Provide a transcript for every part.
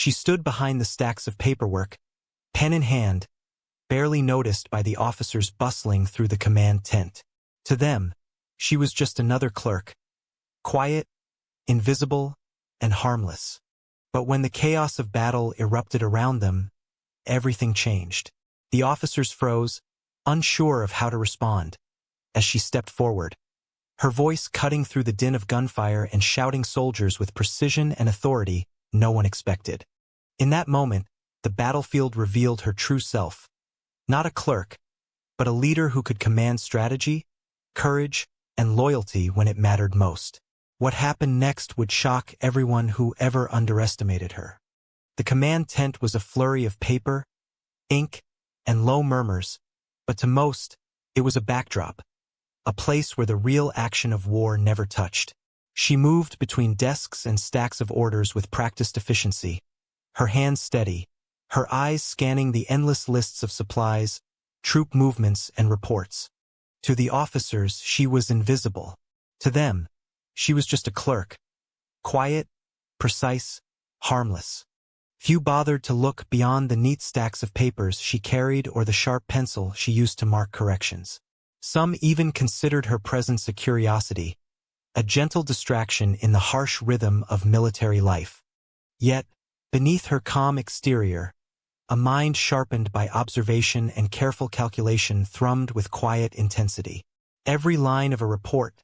She stood behind the stacks of paperwork, pen in hand, barely noticed by the officers bustling through the command tent. To them, she was just another clerk, quiet, invisible, and harmless. But when the chaos of battle erupted around them, everything changed. The officers froze, unsure of how to respond. As she stepped forward, her voice cutting through the din of gunfire and shouting soldiers with precision and authority no one expected. In that moment, the battlefield revealed her true self. Not a clerk, but a leader who could command strategy, courage, and loyalty when it mattered most. What happened next would shock everyone who ever underestimated her. The command tent was a flurry of paper, ink, and low murmurs, but to most, it was a backdrop, a place where the real action of war never touched. She moved between desks and stacks of orders with practiced efficiency, her hands steady, her eyes scanning the endless lists of supplies, troop movements, and reports. To the officers, she was invisible. To them, she was just a clerk, quiet, precise, harmless. Few bothered to look beyond the neat stacks of papers she carried or the sharp pencil she used to mark corrections. Some even considered her presence a curiosity, a gentle distraction in the harsh rhythm of military life. Yet, beneath her calm exterior, a mind sharpened by observation and careful calculation thrummed with quiet intensity. Every line of a report,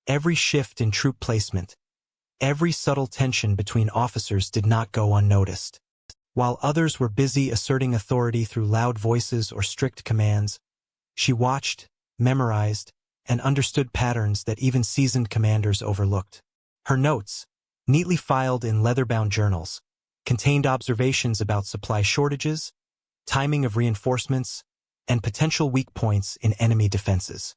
every shift in troop placement, every subtle tension between officers did not go unnoticed. While others were busy asserting authority through loud voices or strict commands, she watched, memorized, and understood patterns that even seasoned commanders overlooked. Her notes, neatly filed in leather-bound journals, contained observations about supply shortages, timing of reinforcements, and potential weak points in enemy defenses.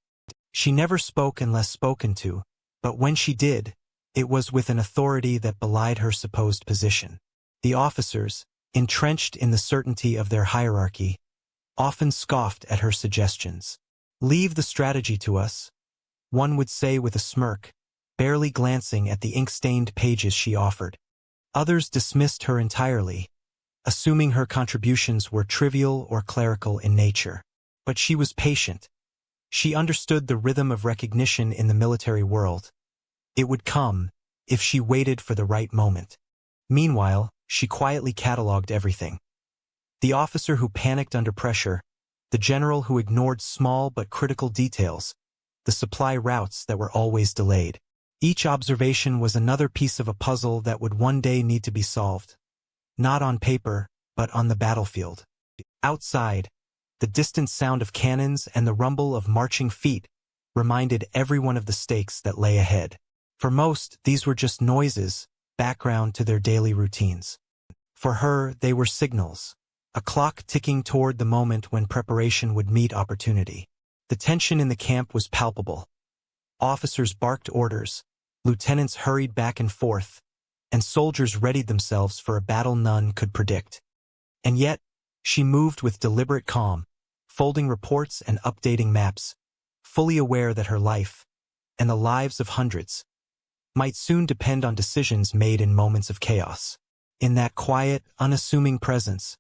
She never spoke unless spoken to, but when she did, it was with an authority that belied her supposed position. The officers, entrenched in the certainty of their hierarchy, often scoffed at her suggestions. "Leave the strategy to us," one would say with a smirk, barely glancing at the ink-stained pages she offered. Others dismissed her entirely, assuming her contributions were trivial or clerical in nature. But she was patient. She understood the rhythm of recognition in the military world. It would come, if she waited for the right moment. Meanwhile, she quietly cataloged everything. The officer who panicked under pressure, the general who ignored small but critical details, the supply routes that were always delayed. Each observation was another piece of a puzzle that would one day need to be solved. Not on paper, but on the battlefield. Outside, the distant sound of cannons and the rumble of marching feet reminded everyone of the stakes that lay ahead. For most, these were just noises, background to their daily routines. For her, they were signals, a clock ticking toward the moment when preparation would meet opportunity. The tension in the camp was palpable. Officers barked orders, lieutenants hurried back and forth, and soldiers readied themselves for a battle none could predict. And yet, she moved with deliberate calm, folding reports and updating maps, fully aware that her life, and the lives of hundreds, might soon depend on decisions made in moments of chaos. In that quiet, unassuming presence,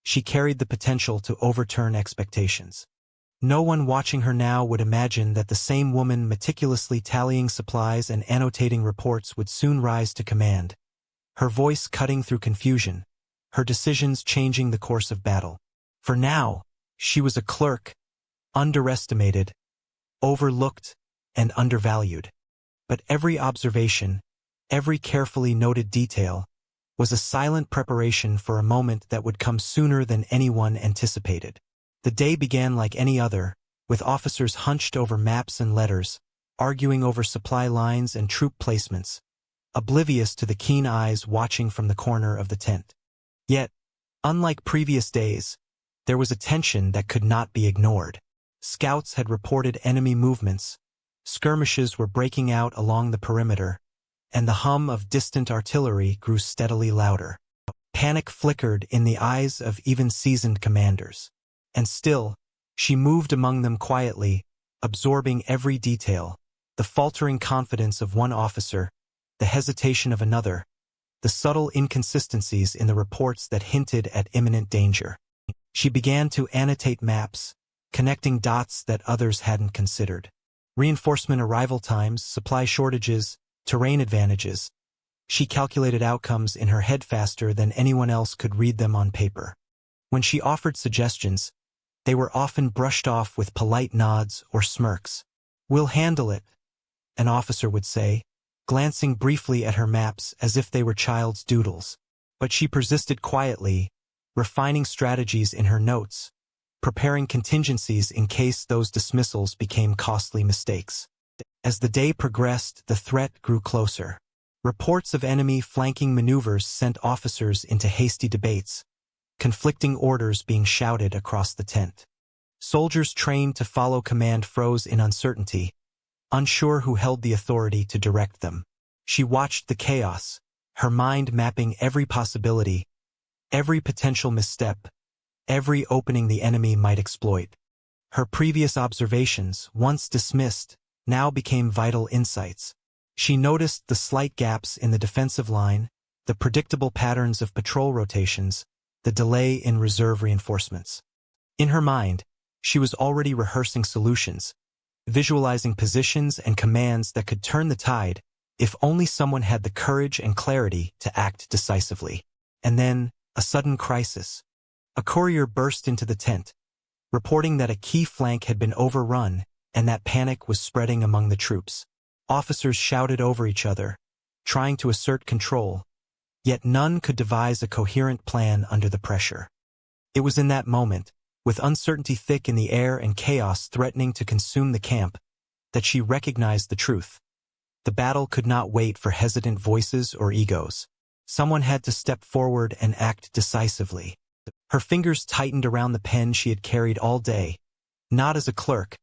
she carried the potential to overturn expectations. No one watching her now would imagine that the same woman meticulously tallying supplies and annotating reports would soon rise to command, her voice cutting through confusion, her decisions changing the course of battle. For now, she was a clerk, underestimated, overlooked, and undervalued. But every observation, every carefully noted detail, was a silent preparation for a moment that would come sooner than anyone anticipated. The day began like any other, with officers hunched over maps and letters, arguing over supply lines and troop placements, oblivious to the keen eyes watching from the corner of the tent. Yet, unlike previous days, there was a tension that could not be ignored. Scouts had reported enemy movements, skirmishes were breaking out along the perimeter, and the hum of distant artillery grew steadily louder. Panic flickered in the eyes of even seasoned commanders. And still, she moved among them quietly, absorbing every detail, the faltering confidence of one officer, the hesitation of another, the subtle inconsistencies in the reports that hinted at imminent danger. She began to annotate maps, connecting dots that others hadn't considered. Reinforcement arrival times, supply shortages, terrain advantages. She calculated outcomes in her head faster than anyone else could read them on paper. When she offered suggestions, they were often brushed off with polite nods or smirks. "We'll handle it," an officer would say, glancing briefly at her maps as if they were child's doodles. But she persisted quietly, refining strategies in her notes, preparing contingencies in case those dismissals became costly mistakes. As the day progressed, the threat grew closer. Reports of enemy flanking maneuvers sent officers into hasty debates, conflicting orders being shouted across the tent. Soldiers trained to follow command froze in uncertainty, unsure who held the authority to direct them. She watched the chaos, her mind mapping every possibility, every potential misstep, every opening the enemy might exploit. Her previous observations, once dismissed, now became vital insights. She noticed the slight gaps in the defensive line, the predictable patterns of patrol rotations, the delay in reserve reinforcements. In her mind, she was already rehearsing solutions, visualizing positions and commands that could turn the tide if only someone had the courage and clarity to act decisively. And then, a sudden crisis. A courier burst into the tent, reporting that a key flank had been overrun and that panic was spreading among the troops. Officers shouted over each other, trying to assert control, yet none could devise a coherent plan under the pressure. It was in that moment, with uncertainty thick in the air and chaos threatening to consume the camp, that she recognized the truth. The battle could not wait for hesitant voices or egos. Someone had to step forward and act decisively. Her fingers tightened around the pen she had carried all day, not as a clerk,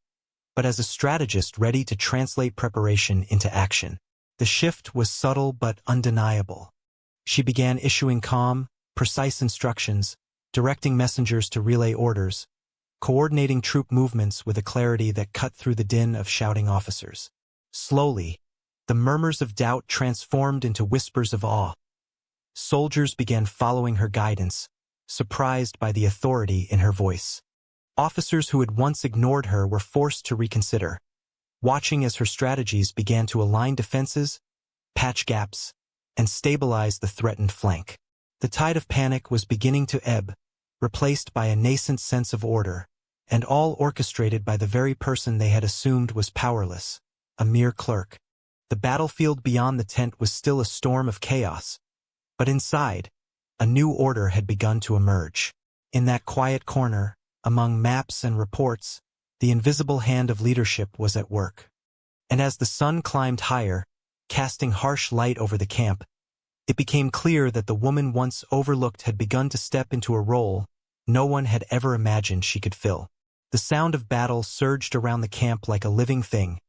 but as a strategist ready to translate preparation into action. The shift was subtle but undeniable. She began issuing calm, precise instructions, directing messengers to relay orders, coordinating troop movements with a clarity that cut through the din of shouting officers. Slowly, the murmurs of doubt transformed into whispers of awe. Soldiers began following her guidance, surprised by the authority in her voice. Officers who had once ignored her were forced to reconsider, watching as her strategies began to align defenses, patch gaps, and stabilize the threatened flank. The tide of panic was beginning to ebb, replaced by a nascent sense of order, and all orchestrated by the very person they had assumed was powerless, a mere clerk. The battlefield beyond the tent was still a storm of chaos, but inside, a new order had begun to emerge. In that quiet corner, among maps and reports, the invisible hand of leadership was at work. And as the sun climbed higher, casting harsh light over the camp, it became clear that the woman once overlooked had begun to step into a role no one had ever imagined she could fill. The sound of battle surged around the camp like a living thing,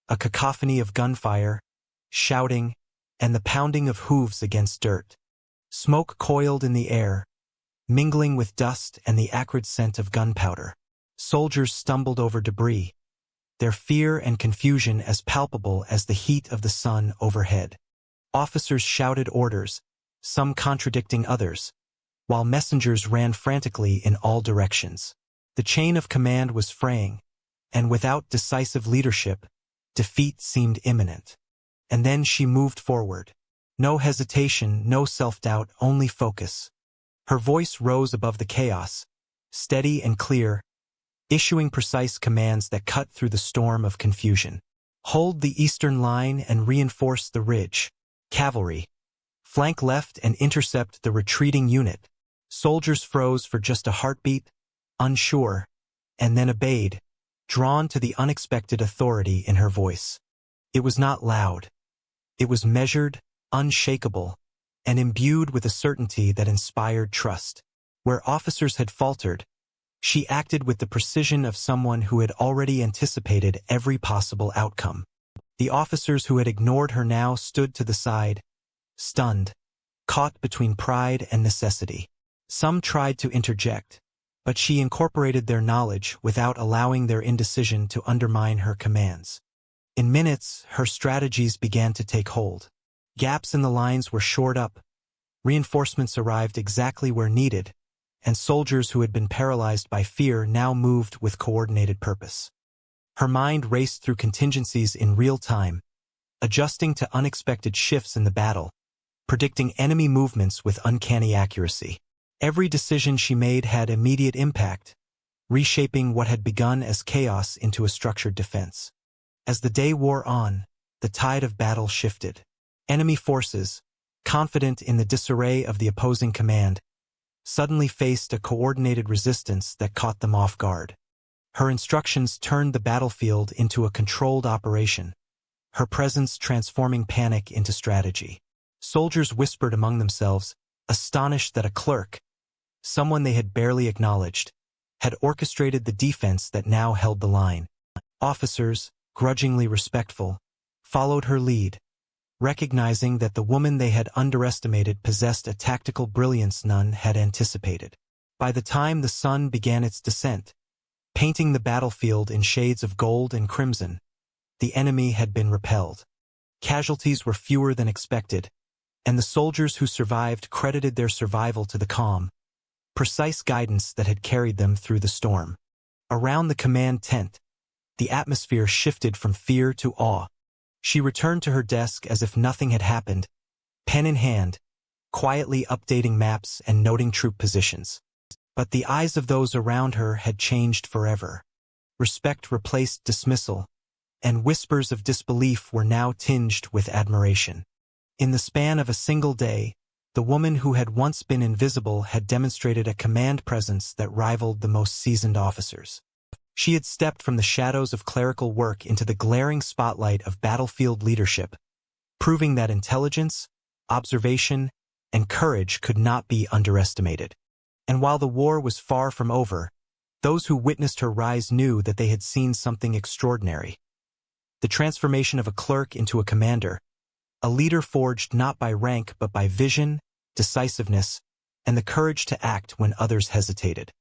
a cacophony of gunfire, shouting, and the pounding of hooves against dirt. Smoke coiled in the air, mingling with dust and the acrid scent of gunpowder. Soldiers stumbled over debris, their fear and confusion as palpable as the heat of the sun overhead. Officers shouted orders, some contradicting others, while messengers ran frantically in all directions. The chain of command was fraying, and without decisive leadership, defeat seemed imminent. And then she moved forward. No hesitation, no self-doubt, only focus. Her voice rose above the chaos, steady and clear, issuing precise commands that cut through the storm of confusion. Hold the eastern line and reinforce the ridge. Cavalry, flank left and intercept the retreating unit. Soldiers froze for just a heartbeat, unsure, and then obeyed, drawn to the unexpected authority in her voice. It was not loud. It was measured, unshakable, and imbued with a certainty that inspired trust. Where officers had faltered, she acted with the precision of someone who had already anticipated every possible outcome. The officers who had ignored her now stood to the side, stunned, caught between pride and necessity. Some tried to interject, but she incorporated their knowledge without allowing their indecision to undermine her commands. In minutes, her strategies began to take hold. Gaps in the lines were shored up, Reinforcements arrived exactly where needed, and soldiers who had been paralyzed by fear now moved with coordinated purpose. Her mind raced through contingencies in real time, adjusting to unexpected shifts in the battle, predicting enemy movements with uncanny accuracy. Every decision she made had immediate impact, reshaping what had begun as chaos into a structured defense. As the day wore on, the tide of battle shifted. Enemy forces, confident in the disarray of the opposing command, suddenly faced a coordinated resistance that caught them off guard. Her instructions turned the battlefield into a controlled operation, her presence transforming panic into strategy. Soldiers whispered among themselves, astonished that a clerk, someone they had barely acknowledged, had orchestrated the defense that now held the line. Officers, grudgingly respectful, followed her lead, recognizing that the woman they had underestimated possessed a tactical brilliance none had anticipated. By the time the sun began its descent, painting the battlefield in shades of gold and crimson, the enemy had been repelled. Casualties were fewer than expected, and the soldiers who survived credited their survival to the calm, precise guidance that had carried them through the storm. Around the command tent, the atmosphere shifted from fear to awe. She returned to her desk as if nothing had happened, pen in hand, quietly updating maps and noting troop positions. But the eyes of those around her had changed forever. Respect replaced dismissal, and whispers of disbelief were now tinged with admiration. In the span of a single day, the woman who had once been invisible had demonstrated a command presence that rivaled the most seasoned officers. She had stepped from the shadows of clerical work into the glaring spotlight of battlefield leadership, proving that intelligence, observation, and courage could not be underestimated. And while the war was far from over, those who witnessed her rise knew that they had seen something extraordinary. The transformation of a clerk into a commander, a leader forged not by rank but by vision, decisiveness, and the courage to act when others hesitated.